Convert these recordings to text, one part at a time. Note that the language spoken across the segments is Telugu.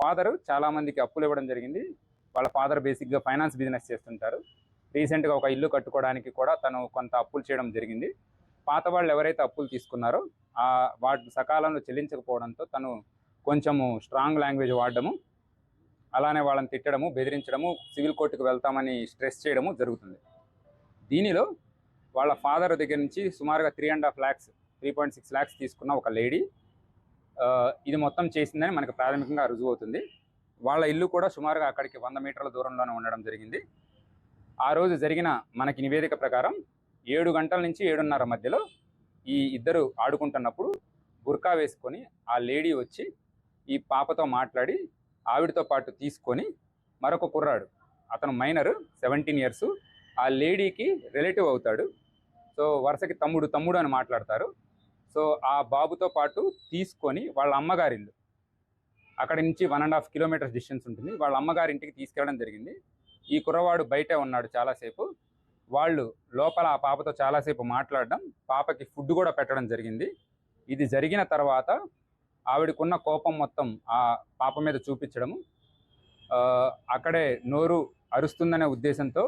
ఫాదర్ చాలా మందికి అప్పులు ఇవ్వడం జరిగింది. వాళ్ళ ఫాదర్ బేసిక్గా ఫైనాన్స్ బిజినెస్ చేస్తుంటారు. రీసెంట్గా ఒక ఇల్లు కట్టుకోవడానికి కూడా తను కొంత అప్పులు చేయడం జరిగింది. పాత వాళ్ళు ఎవరైతే అప్పులు తీసుకున్నారో వాటి సకాలంలో చెల్లించకపోవడంతో తను కొంచెము స్ట్రాంగ్ లాంగ్వేజ్ వాడడము, అలానే వాళ్ళని తిట్టడము, బెదిరించడము, సివిల్ కోర్టుకు వెళ్తామని స్ట్రెస్ చేయడము జరుగుతుంది. దీనిలో వాళ్ళ ఫాదర్ దగ్గర నుంచి సుమారుగా 3.6 lakhs తీసుకున్న ఒక లేడీ ఇది మొత్తం చేసిందని మనకు ప్రాథమికంగా రుజువు అవుతుంది. వాళ్ళ ఇల్లు కూడా సుమారుగా అక్కడికి 100 మీటర్ల దూరంలోనే ఉండడం జరిగింది. ఆ రోజు జరిగిన మనకి నివేదిక ప్రకారం 7 గంటల నుంచి 7:30 మధ్యలో ఈ ఇద్దరు ఆడుకుంటున్నప్పుడు బుర్కా వేసుకొని ఆ లేడీ వచ్చి ఈ పాపతో మాట్లాడి ఆవిడతో పాటు తీసుకొని మరొక కుర్రాడు, అతను మైనర్ 17 years, ఆ లేడీకి రిలేటివ్ అవుతాడు. సో వరుసకి తమ్ముడు అని మాట్లాడతారు. సో ఆ బాబుతో పాటు తీసుకొని వాళ్ళ అమ్మగారిల్లు, అక్కడి నుంచి 1.5 kilometers డిస్టెన్స్ ఉంటుంది, వాళ్ళ అమ్మగారింటికి తీసుకెళ్ళడం జరిగింది. ఈ కుర్రవాడు బయటే ఉన్నాడు చాలాసేపు. వాళ్ళు లోపల ఆ పాపతో చాలాసేపు మాట్లాడడం, పాపకి ఫుడ్ కూడా పెట్టడం జరిగింది. ఇది జరిగిన తర్వాత ఆవిడకున్న కోపం మొత్తం ఆ పాప మీద చూపించడము, అక్కడే నోరు అరుస్తుందనే ఉద్దేశంతో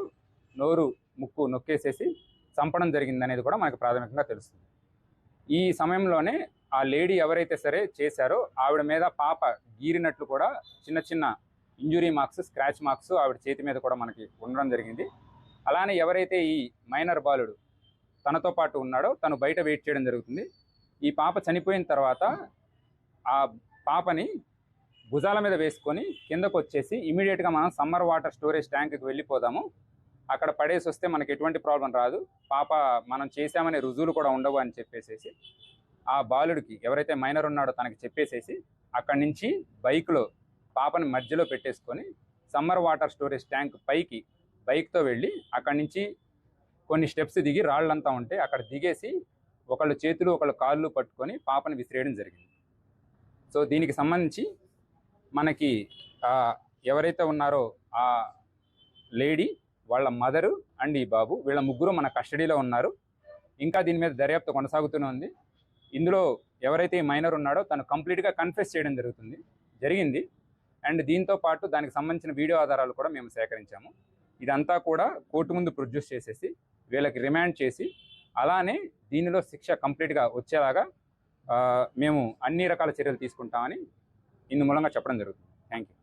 నోరు ముక్కు నొక్కేసేసి చంపడం జరిగిందనేది కూడా మనకు ప్రాథమికంగా తెలుస్తుంది. ఈ సమయంలోనే ఆ లేడీ ఎవరైతే సరే చేశారో ఆవిడ మీద పాప గీరినట్లు కూడా చిన్న చిన్న ఇంజురీ మార్క్స్, స్క్రాచ్ మార్క్స్ ఆవిడ చేతి మీద కూడా మనకి ఉండడం జరిగింది. అలానే ఎవరైతే ఈ మైనర్ బాలుడు తనతో పాటు ఉన్నాడో తను బయట వెయిట్ చేయడం జరుగుతుంది. ఈ పాప చనిపోయిన తర్వాత ఆ పాపని భుజాల మీద వేసుకొని కిందకు వచ్చేసి ఇమీడియట్గా మనం సమ్మర్ వాటర్ స్టోరేజ్ ట్యాంక్కి వెళ్ళిపోదాము, అక్కడ పడేసి వస్తే మనకి ఎటువంటి ప్రాబ్లం రాదు, పాప మనం చేశామనే రుజువులు కూడా ఉండవు అని చెప్పేసేసి ఆ బాలుడికి ఎవరైతే మైనర్ ఉన్నాడో తనకి చెప్పేసేసి అక్కడి నుంచి బైక్లో పాపని మధ్యలో పెట్టేసుకొని సమ్మర్ వాటర్ స్టోరేజ్ ట్యాంక్ పైకి బైక్తో వెళ్ళి అక్కడి నుంచి కొన్ని స్టెప్స్ దిగి రాళ్ళంతా ఉంటే అక్కడ దిగేసి ఒకళ్ళు చేతులు ఒకళ్ళు కాళ్ళు పట్టుకొని పాపని విసిరేయడం జరిగింది. సో దీనికి సంబంధించి మనకి ఎవరైతే ఉన్నారో ఆ లేడీ, వాళ్ళ మదరు అండ్ ఈ బాబు, వీళ్ళ ముగ్గురు మన కస్టడీలో ఉన్నారు. ఇంకా దీని మీద దర్యాప్తు కొనసాగుతూనే ఉంది. ఇందులో ఎవరైతే ఈ మైనర్ ఉన్నాడో తను కంప్లీట్గా కన్ఫెస్ చేయడం జరిగింది. అండ్ దీంతో పాటు దానికి సంబంధించిన వీడియో ఆధారాలు కూడా మేము సేకరించాము. ఇదంతా కూడా కోర్టు ముందు ప్రొడ్యూస్ చేసేసి వీళ్ళకి రిమాండ్ చేసి అలానే దీనిలో శిక్ష కంప్లీట్గా వచ్చేలాగా మేము అన్ని రకాల చర్యలు తీసుకుంటామని ఇందు మూలంగా చెప్పడం జరుగుతుంది. Thank you.